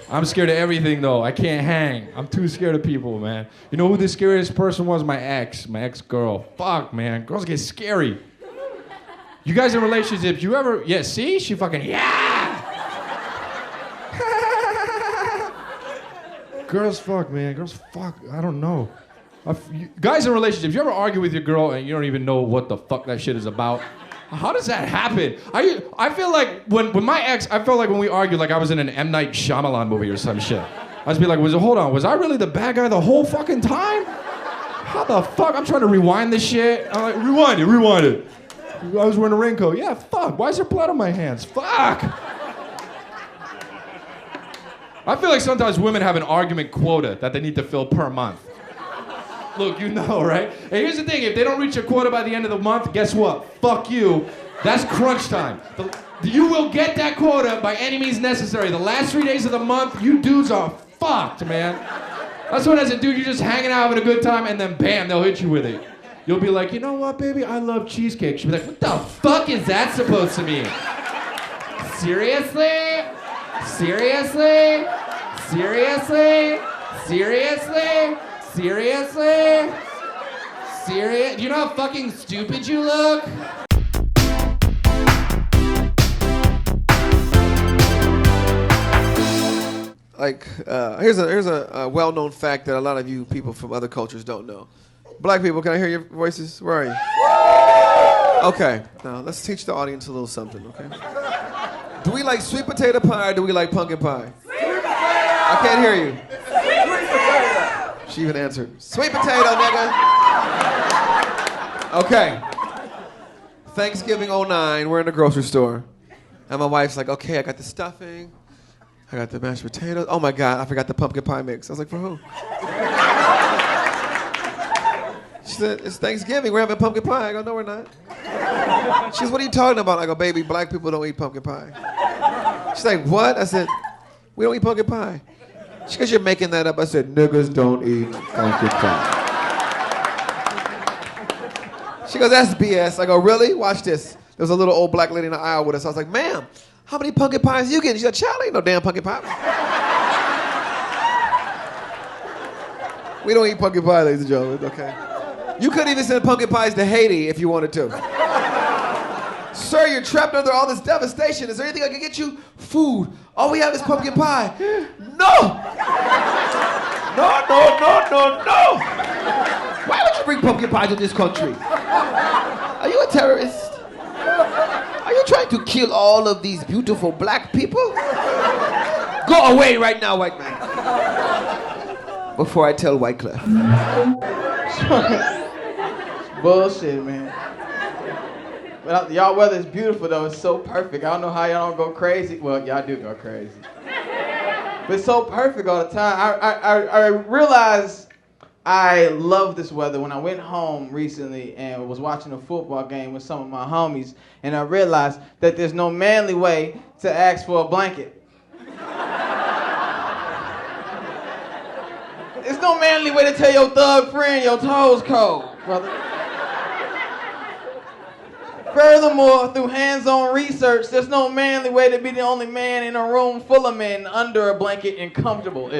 I'm scared of everything, though. I can't hang. I'm too scared of people, man. You know who the scariest person was? My ex-girl. Fuck, man. Girls get scary. You guys in relationships, you ever... Yeah, see? She fucking... Yeah! Girls fuck, man. Girls fuck. I don't know. Guys in relationships, you ever argue with your girl and you don't even know what the fuck that shit is about? How does that happen? I feel like when my ex, I felt like when we argued like I was in an M. Night Shyamalan movie or some shit. I was be like, hold on, was I really the bad guy the whole fucking time? How the fuck? I'm trying to rewind this shit. I'm like, rewind it. I was wearing a raincoat. Yeah, fuck. Why is there blood on my hands? Fuck. I feel like sometimes women have an argument quota that they need to fill per month. Look, you know, right? And here's the thing, if they don't reach a quota by the end of the month, guess what? Fuck you. That's crunch time. You will get that quota by any means necessary. The last 3 days of the month, you dudes are fucked, man. That's what as a dude, you're just hanging out having a good time, and then bam, they'll hit you with it. You'll be like, you know what, baby? I love cheesecake. She'll be like, what the fuck is that supposed to mean? Seriously? Seriously? Seriously? Seriously? Seriously? Serious? Do you know how fucking stupid you look? Like, here's a well-known fact that a lot of you people from other cultures don't know. Black people, can I hear your voices? Where are you? Okay, now let's teach the audience a little something, okay? Do we like sweet potato pie or do we like pumpkin pie? Sweet potato! I can't hear you. Sweet potato! She even answered, sweet potato, nigga! Okay. Thanksgiving 09, we're in the grocery store. And my wife's like, okay, I got the stuffing. I got the mashed potatoes. Oh my God, I forgot the pumpkin pie mix. I was like, for who? She said, it's Thanksgiving, we're having pumpkin pie. I go, no, we're not. She says, what are you talking about? I go, baby, black people don't eat pumpkin pie. She's like, what? I said, we don't eat pumpkin pie. She goes, you're making that up. I said, niggas don't eat pumpkin pie. She goes, that's BS. I go, really? Watch this. There was a little old black lady in the aisle with us. I was like, ma'am, how many pumpkin pies you getting? She said, child, ain't no damn pumpkin pie. We don't eat pumpkin pie, ladies and gentlemen, okay? You could even send pumpkin pies to Haiti if you wanted to. Sir, you're trapped under all this devastation. Is there anything I can get you? Food. All we have is pumpkin pie. No! No. Why would you bring pumpkin pie to this country? Are you a terrorist? Are you trying to kill all of these beautiful black people? Go away right now, white man. Before I tell Wyclef. Bullshit, man. But y'all weather is beautiful though. It's so perfect. I don't know how y'all don't go crazy. Well, y'all do go crazy. But it's so perfect all the time. I realized I love this weather when I went home recently and was watching a football game with some of my homies, and I realized that there's no manly way to ask for a blanket. There's no manly way to tell your thug friend your toes cold, brother. Furthermore, through hands-on research, there's no manly way to be the only man in a room full of men under a blanket and comfortable.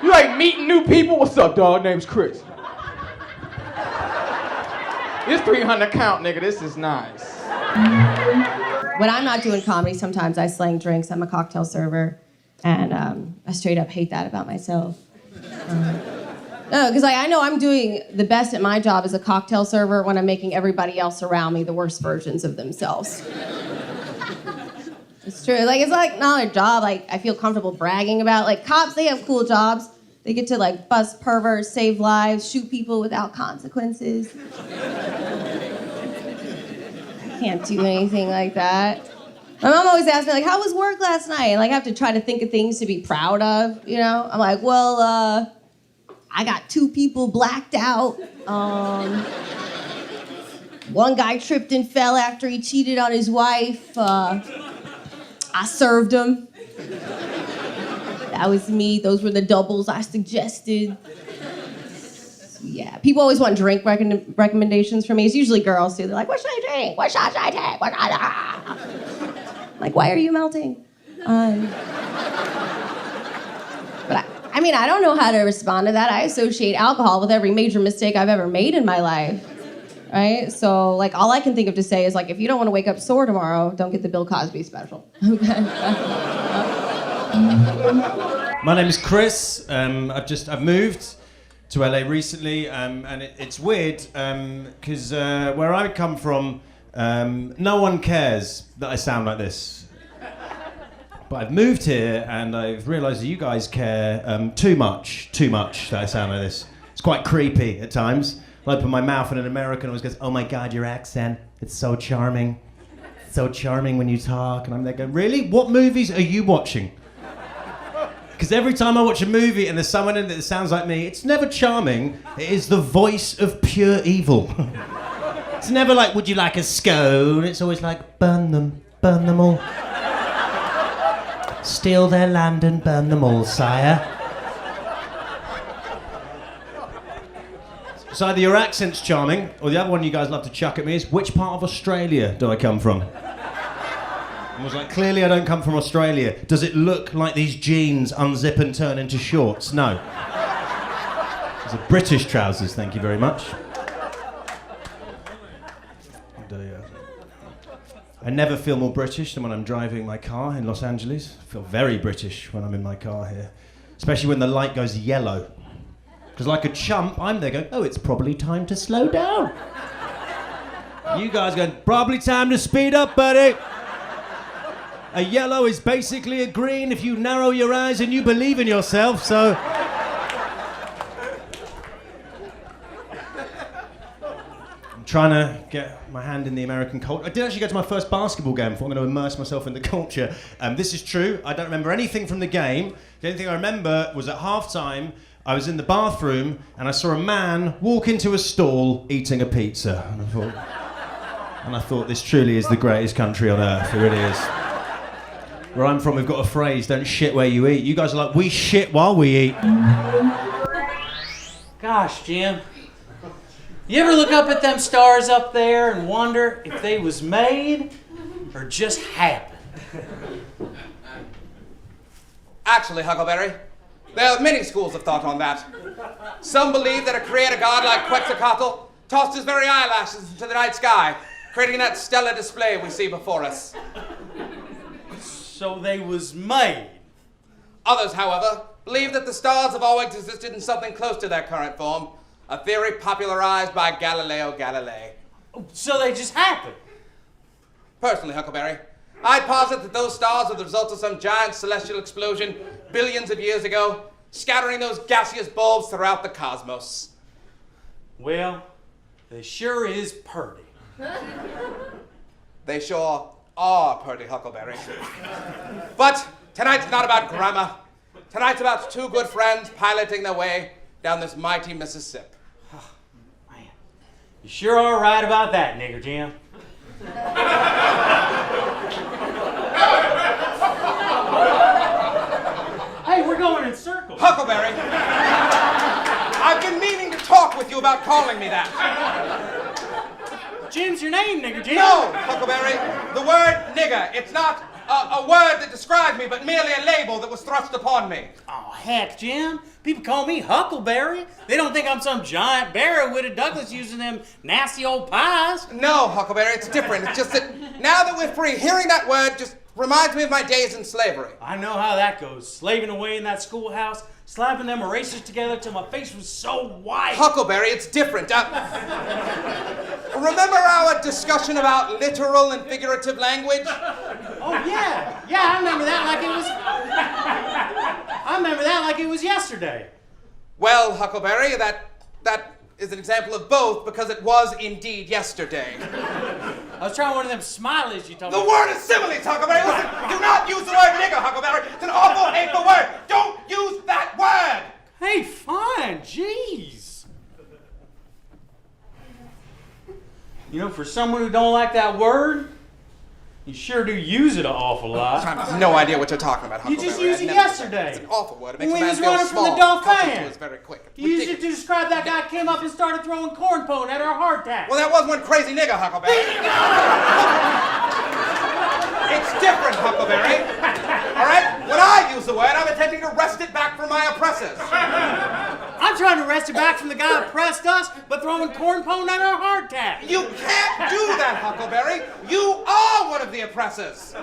You like meeting new people? What's up, dog? Name's Chris. It's 300 count, nigga. This is nice. When I'm not doing comedy, sometimes I slang drinks. I'm a cocktail server. And I straight up hate that about myself. No, because I know I'm doing the best at my job as a cocktail server when I'm making everybody else around me the worst versions of themselves. It's true. Like, it's like not a job like I feel comfortable bragging about. Like, cops, they have cool jobs. They get to like bust perverts, save lives, shoot people without consequences. I can't do anything like that. My mom always asks me, like, how was work last night? And like, I have to try to think of things to be proud of, you know? I'm like, well, I got 2 people blacked out. One guy tripped and fell after he cheated on his wife. I served him. That was me. Those were the doubles I suggested. Yeah, people always want drink recommendations from me. It's usually girls, too. They're like, what should I drink? What shot should I take? What should I... Like, why are you melting? But I mean, I don't know how to respond to that. I associate alcohol with every major mistake I've ever made in my life, right? So, like, all I can think of to say is, like, if you don't want to wake up sore tomorrow, don't get the Bill Cosby special. Okay. My name is Chris. I've moved to LA recently, and it's weird because where I come from, no one cares that I sound like this. But I've moved here and I've realised that you guys care too much that I sound like this. It's quite creepy at times. I open my mouth and an American always goes, "Oh my God, your accent, it's so charming. It's so charming when you talk." And I'm there going, "Really? What movies are you watching?" Because every time I watch a movie and there's someone in it that sounds like me, it's never charming. It is the voice of pure evil. It's never like, "Would you like a scone?" It's always like, burn them all. Steal their land and burn them all, sire. So either your accent's charming, or the other one you guys love to chuck at me is, which part of Australia do I come from? I was like, clearly I don't come from Australia. Does it look like these jeans unzip and turn into shorts? No. These are British trousers, thank you very much. I never feel more British than when I'm driving my car in Los Angeles. I feel very British when I'm in my car here. Especially when the light goes yellow. Because like a chump, I'm there going, "Oh, it's probably time to slow down." You guys going, "Probably time to speed up, buddy." A yellow is basically a green if you narrow your eyes and you believe in yourself, so... Trying to get my hand in the American culture. I did actually go to my first basketball game before I'm going to immerse myself in the culture. This is true. I don't remember anything from the game. The only thing I remember was at halftime, I was in the bathroom and I saw a man walk into a stall eating a pizza. And I thought, this truly is the greatest country on earth. It really is. Where I'm from, we've got a phrase, don't shit where you eat. You guys are like, we shit while we eat. Gosh, Jim. You ever look up at them stars up there and wonder if they was made or just happened? Actually, Huckleberry, there are many schools of thought on that. Some believe that a creator god like Quetzalcoatl tossed his very eyelashes into the night sky, creating that stellar display we see before us. So they was made. Others, however, believe that the stars have always existed in something close to their current form, a theory popularized by Galileo Galilei. So they just happened. Personally, Huckleberry, I'd posit that those stars are the result of some giant celestial explosion billions of years ago, scattering those gaseous bulbs throughout the cosmos. Well, they sure is purty. They sure are purty, Huckleberry. But tonight's not about grammar. Tonight's about two good friends piloting their way down this mighty Mississippi. Oh, man. You sure are right about that, nigger Jim. Hey, we're going in circles. Huckleberry, I've been meaning to talk with you about calling me that. Jim's your name, nigger Jim. No, Huckleberry, the word nigger, it's not a word that describes me, but merely a label that was thrust upon me. Oh, heck, Jim. People call me Huckleberry. They don't think I'm some giant barrel-witted Douglas using them nasty old pies. No, Huckleberry, it's different. It's just that now that we're free, hearing that word just reminds me of my days in slavery. I know how that goes. Slaving away in that schoolhouse, slapping them erasers together till my face was so white. Huckleberry, it's different. Remember our discussion about literal and figurative language? Oh, yeah. Yeah, I remember that like it was yesterday. Well, Huckleberry, that is an example of both because it was indeed yesterday. I was trying one of them smileys you told me. The word is similes, Huckleberry. Listen, do not use the word nigger, Huckleberry. It's an awful, hateful word. Don't use that word. Hey, fine. Jeez. You know, for someone who don't like that word, you sure do use it an awful lot. I have no idea what you're talking about, You Huckleberry. just used it yesterday. It's an awful word. It makes When a we man was feel running small. from the Dauphin. Cuts into us very quick. It's You used it ridiculous. to describe that guy came up and started throwing corn pone at our heart attack. Well, that was one crazy nigger, Huckleberry. It's different, Huckleberry. All to wrest it back from my oppressors. I'm trying to wrest it back from the guy who oppressed us by throwing corn pone at our hardtack. You can't do that, Huckleberry. You are one of the oppressors.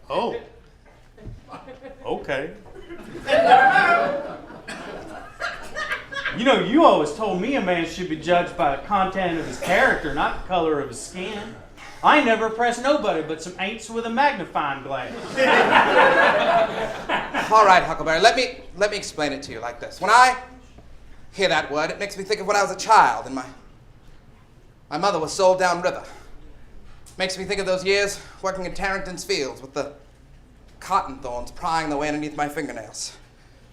Oh. Okay. You know, you always told me a man should be judged by the content of his character, not the color of his skin. I ain't never oppressed nobody but some ain'ts with a magnifying glass. All right, Huckleberry, let me explain it to you like this. When I hear that word, it makes me think of when I was a child and my mother was sold downriver. Makes me think of those years working in Tarrington's fields with the cotton thorns prying their way underneath my fingernails.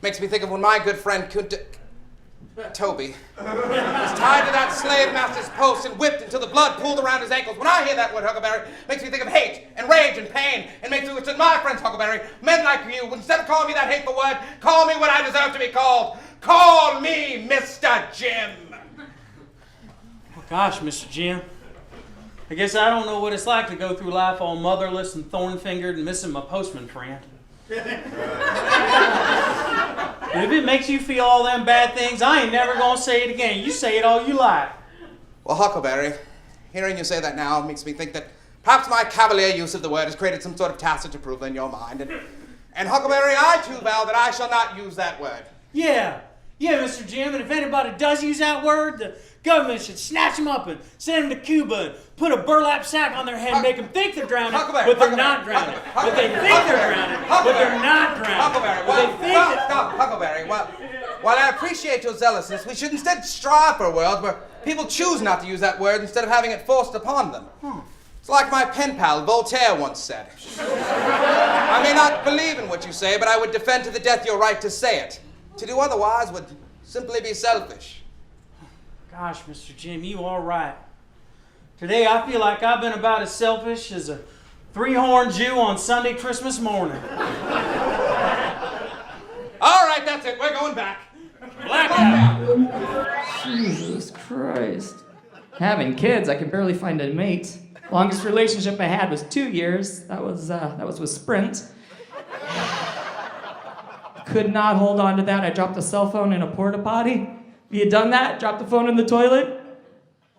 Makes me think of when my good friend Toby was tied to that slave master's post and whipped until the blood pooled around his ankles. When I hear that word, Huckleberry, it makes me think of hate and rage and pain, and makes me wish that my friends, Huckleberry, men like you, would instead of calling me that hateful word, call me what I deserve to be called. Call me Mr. Jim. Oh, gosh, Mr. Jim. I guess I don't know what it's like to go through life all motherless and thorn-fingered and missing my postman friend. If it makes you feel all them bad things, I ain't never gonna say it again. You say it all you like. Well, Huckleberry, hearing you say that now makes me think that perhaps my cavalier use of the word has created some sort of tacit approval in your mind. And Huckleberry, I too vow that I shall not use that word. Yeah, Mr. Jim, and if anybody does use that word, the government should snatch them up and send them to Cuba and put a burlap sack on their head and make them think they're drowning, but they're not drowning. But they think they're drowning, but they're not drowning. Huckleberry, stop, Huckleberry. While I appreciate your zealousness, we should instead strive for a world where people choose not to use that word instead of having it forced upon them. It's like my pen pal Voltaire once said. I may not believe in what you say, but I would defend to the death your right to say it. To do otherwise would simply be selfish. Gosh, Mr. Jim, you are right. Today I feel like I've been about as selfish as a three-horned Jew on Sunday Christmas morning. All right, that's it. We're going back. Blackout. Jesus Christ. Having kids, I can barely find a mate. Longest relationship I had was 2 years. That was with Sprint. Could not hold on to that. I dropped a cell phone in a porta potty. You had done that? Dropped the phone in the toilet?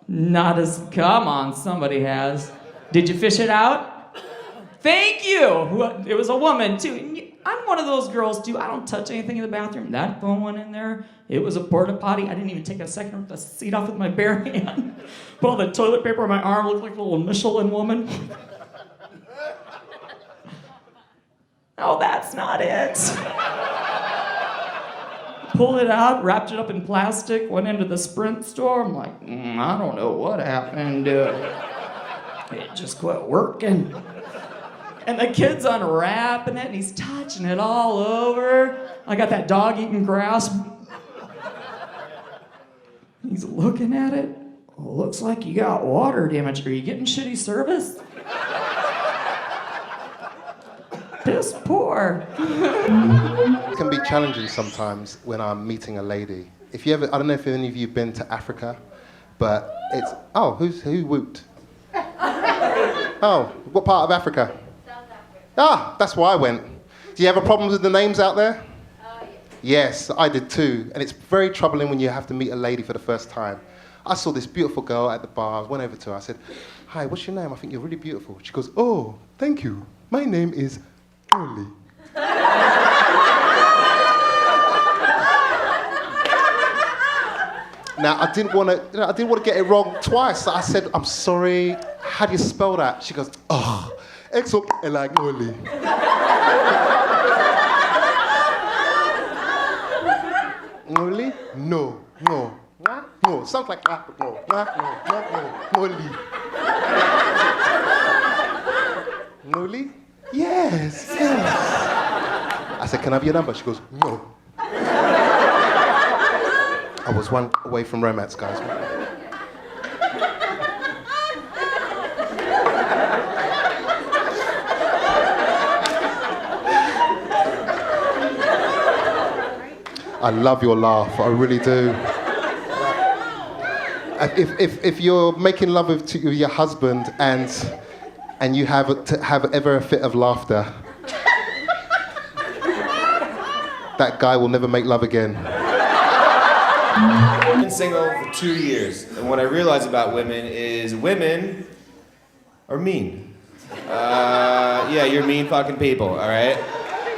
Come on, somebody has. Did you fish it out? Thank you! It was a woman, too. I'm one of those girls, too. I don't touch anything in the bathroom. That phone went in there. It was a porta potty. I didn't even take a second to rip the seat off with my bare hand. Put all the toilet paper on my arm, looked like a little Michelin woman. Oh, that's not it. Pulled it out, wrapped it up in plastic, went into the Sprint store. I'm like, I don't know what happened. It just quit working. And the kid's unwrapping it, and he's touching it all over. I got that dog eating grass. He's looking at it. Looks like you got water damage. Are you getting shitty service? Piss poor. It can be challenging sometimes when I'm meeting a lady. If you ever, I don't know if any of you have been to Africa, but it's, who whooped? Oh, what part of Africa? South Africa. Ah, that's where I went. Do you have a problem with the names out there? Yes, I did too. And it's very troubling when you have to meet a lady for the first time. I saw this beautiful girl at the bar. I went over to her. I said, "Hi, what's your name? I think you're really beautiful." She goes, "Oh, thank you. My name is Oli." Now, I didn't want to get it wrong twice. So I said, "I'm sorry. How do you spell that?" She goes, "Oh, exo like Oli." Oli? No. No. Sounds like that. No. Oli. Oli? Yes. I said, "Can I have your number?" She goes, "No." I was one away from romance, guys. I love your laugh, I really do. If you're making love to your husband and you have ever a fit of laughter, that guy will never make love again. I've been single for 2 years, and what I realize about women is women are mean. Yeah, you're mean fucking people, all right?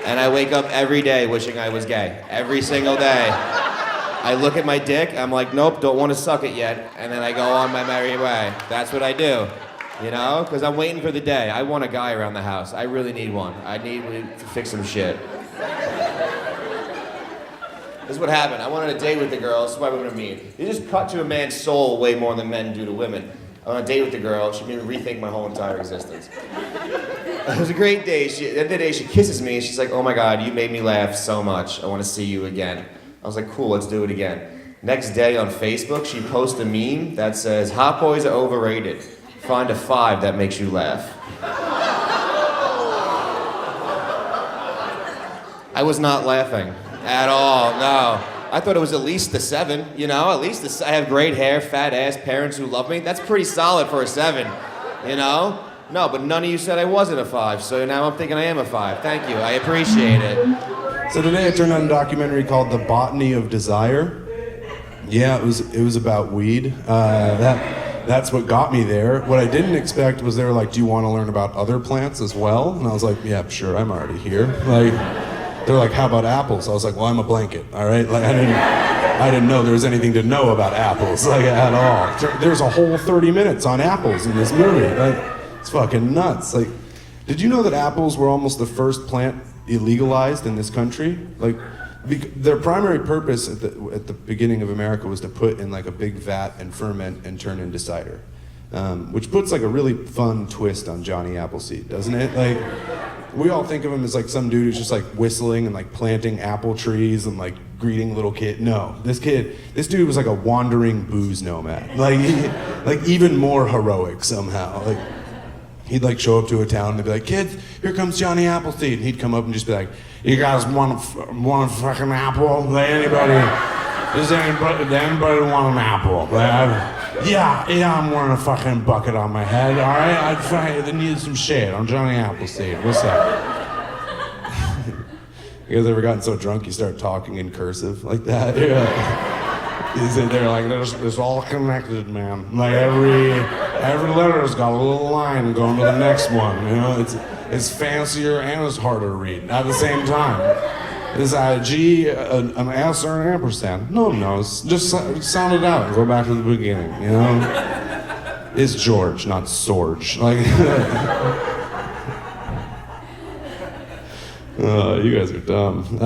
And I wake up every day wishing I was gay. Every single day. I look at my dick, I'm like, nope, don't want to suck it yet, and then I go on my merry way. That's what I do, you know? Because I'm waiting for the day. I want a guy around the house. I really need one. I need to fix some shit. This is what happened. I wanted a date with the girl. This is why women are mean. You just cut to a man's soul way more than men do to women. I went on a date with the girl. She made me rethink my whole entire existence. It was a great day. At the end of the day, she kisses me, and she's like, oh my God, you made me laugh so much. I want to see you again. I was like, cool, let's do it again. Next day on Facebook, she posts a meme that says, hot boys are overrated. Find a 5 that makes you laugh. I was not laughing at all, no. I thought it was at least a 7, you know? At least I have great hair, fat ass, parents who love me. That's pretty solid for a 7, you know? No, but none of you said I wasn't a 5, so now I'm thinking I am a 5. Thank you, I appreciate it. So today I turned on a documentary called The Botany of Desire. Yeah, it was about weed. That's what got me there. What I didn't expect was they were like, do you want to learn about other plants as well? And I was like, yeah, sure, I'm already here. Like, they're like, how about apples? I was like, well, I'm a blanket, all right? Like, I didn't know there was anything to know about apples, like, at all. There's a whole 30 minutes on apples in this movie. Like, it's fucking nuts. Like, did you know that apples were almost the first plant illegalized in this country? Like, their primary purpose at the beginning of America was to put in like a big vat and ferment and turn into cider, which puts like a really fun twist on Johnny Appleseed, doesn't it? Like, we all think of him as like some dude who's just like whistling and like planting apple trees and like greeting little kids. No, this dude was like a wandering booze nomad. Like even more heroic somehow. Like, he'd like show up to a town and they'd be like, kids, here comes Johnny Appleseed. And he'd come up and just be like, you guys want a fucking apple? Does anybody want an apple? Yeah, I'm wearing a fucking bucket on my head, all right? I need some shade. I'm Johnny Appleseed. What's up? You guys ever gotten so drunk you start talking in cursive like that? Yeah. They're like, it's all connected, man. Like every letter's got a little line going to the next one. You know, it's fancier and it's harder to read at the same time. Is that a G, an S, or an ampersand? No, just sound it out and go back to the beginning, you know? It's George, not Sorge. Like, you guys are dumb.